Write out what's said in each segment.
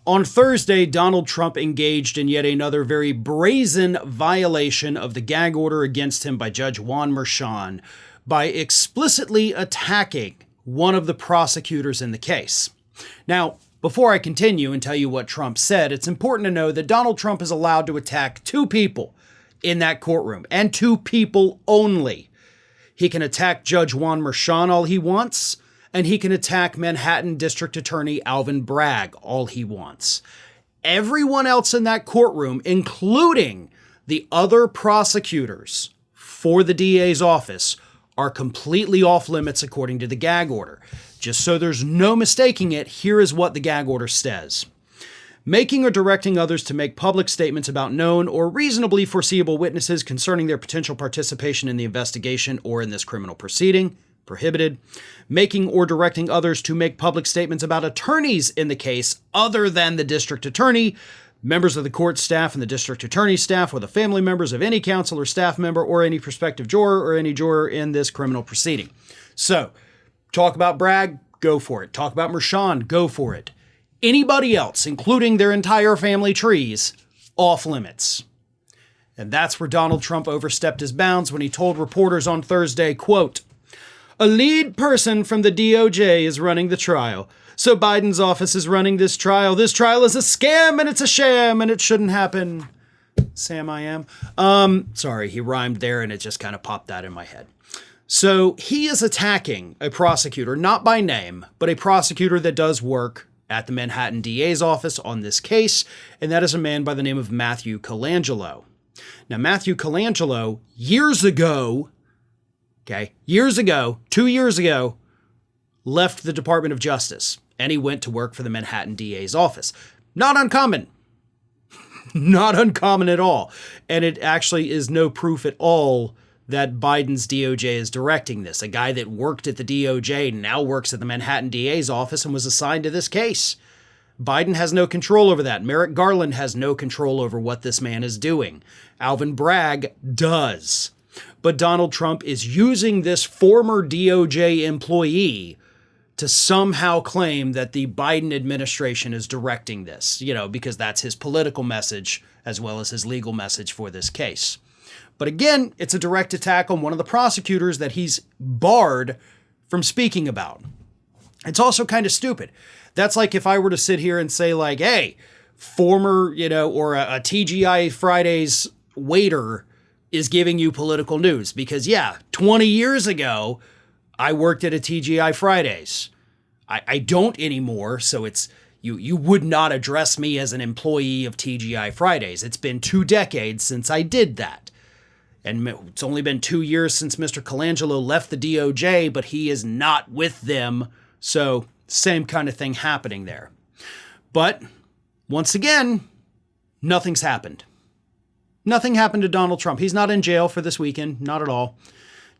On Thursday, Donald Trump engaged in yet another very brazen violation of the gag order against him by Judge Juan Merchan by explicitly attacking one of the prosecutors in the case. Now, before I continue and tell you what Trump said, it's important to know that Donald Trump is allowed to attack two people in that courtroom, and two people only. He can attack Judge Juan Merchan all he wants, and he can attack Manhattan District Attorney Alvin Bragg all he wants. Everyone else in that courtroom, including the other prosecutors for the DA's office, are completely off limits according to the gag order. Just so there's no mistaking it, here is what the gag order says. Making or directing others to make public statements about known or reasonably foreseeable witnesses concerning their potential participation in the investigation or in this criminal proceeding. Prohibited. Making or directing others to make public statements about attorneys in the case other than the district attorney, members of the court staff and the district attorney's staff, or the family members of any counsel or staff member or any prospective juror or any juror in this criminal proceeding. So, talk about Bragg, go for it. Talk about Merchan, go for it. Anybody else, including their entire family trees, off limits. And that's where Donald Trump overstepped his bounds when he told reporters on Thursday, quote, "A lead person from the DOJ is running the trial. So Biden's office is running this trial. This trial is a scam and it's a sham and it shouldn't happen." Sam, I am. Sorry, he rhymed there and it just kind of popped out in my head. So he is attacking a prosecutor, not by name, but a prosecutor that does work at the Manhattan DA's office on this case, and that is a man by the name of Matthew Colangelo. Now, Matthew Colangelo, years ago, 2 years ago, left the Department of Justice, and he went to work for the Manhattan DA's office. Not uncommon. Not uncommon at all. And it actually is no proof at all that Biden's DOJ is directing this. A guy that worked at the DOJ now works at the Manhattan DA's office and was assigned to this case. Biden has no control over that. Merrick Garland has no control over what this man is doing. Alvin Bragg does. But Donald Trump is using this former DOJ employee to somehow claim that the Biden administration is directing this, because that's his political message as well as his legal message for this case. But again, it's a direct attack on one of the prosecutors that he's barred from speaking about. It's also kind of stupid. That's like if I were to sit here and say like, hey, former, or a TGI Fridays waiter is giving you political news. Because 20 years ago, I worked at a TGI Fridays. I don't anymore, so it's you would not address me as an employee of TGI Fridays. It's been 2 decades since I did that. And it's only been 2 years since Mr. Colangelo left the DOJ, but he is not with them. So same kind of thing happening there. But once again, nothing's happened. Nothing happened to Donald Trump. He's not in jail for this weekend, not at all.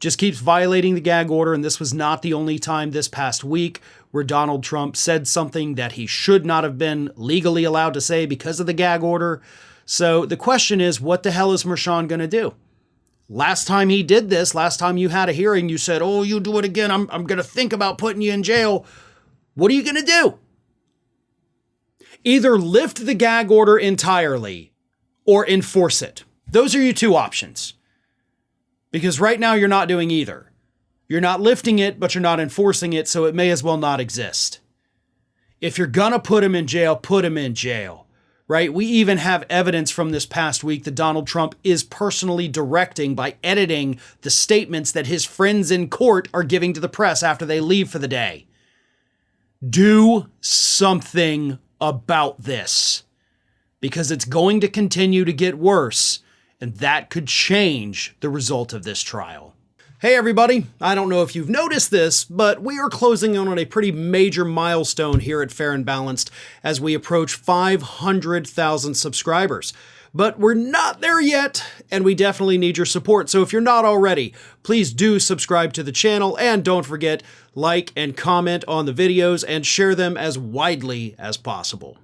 Just keeps violating the gag order, and this was not the only time this past week where Donald Trump said something that he should not have been legally allowed to say because of the gag order. So the question is, what the hell is Merchan going to do? Last time he did this, last time you had a hearing, you said, oh, you do it again, I'm going to think about putting you in jail. What are you going to do? Either lift the gag order entirely or enforce it. Those are your two options. Because right now you're not doing either. You're not lifting it, but you're not enforcing it, so it may as well not exist. If you're going to put him in jail, put him in jail. Right? We even have evidence from this past week that Donald Trump is personally directing by editing the statements that his friends in court are giving to the press after they leave for the day. Do something about this, because it's going to continue to get worse, and that could change the result of this trial. Hey everybody, I don't know if you've noticed this, but we are closing in on a pretty major milestone here at Fair and Balanced as we approach 500,000 subscribers. But we're not there yet, and we definitely need your support. So if you're not already, please do subscribe to the channel, and don't forget, like and comment on the videos and share them as widely as possible.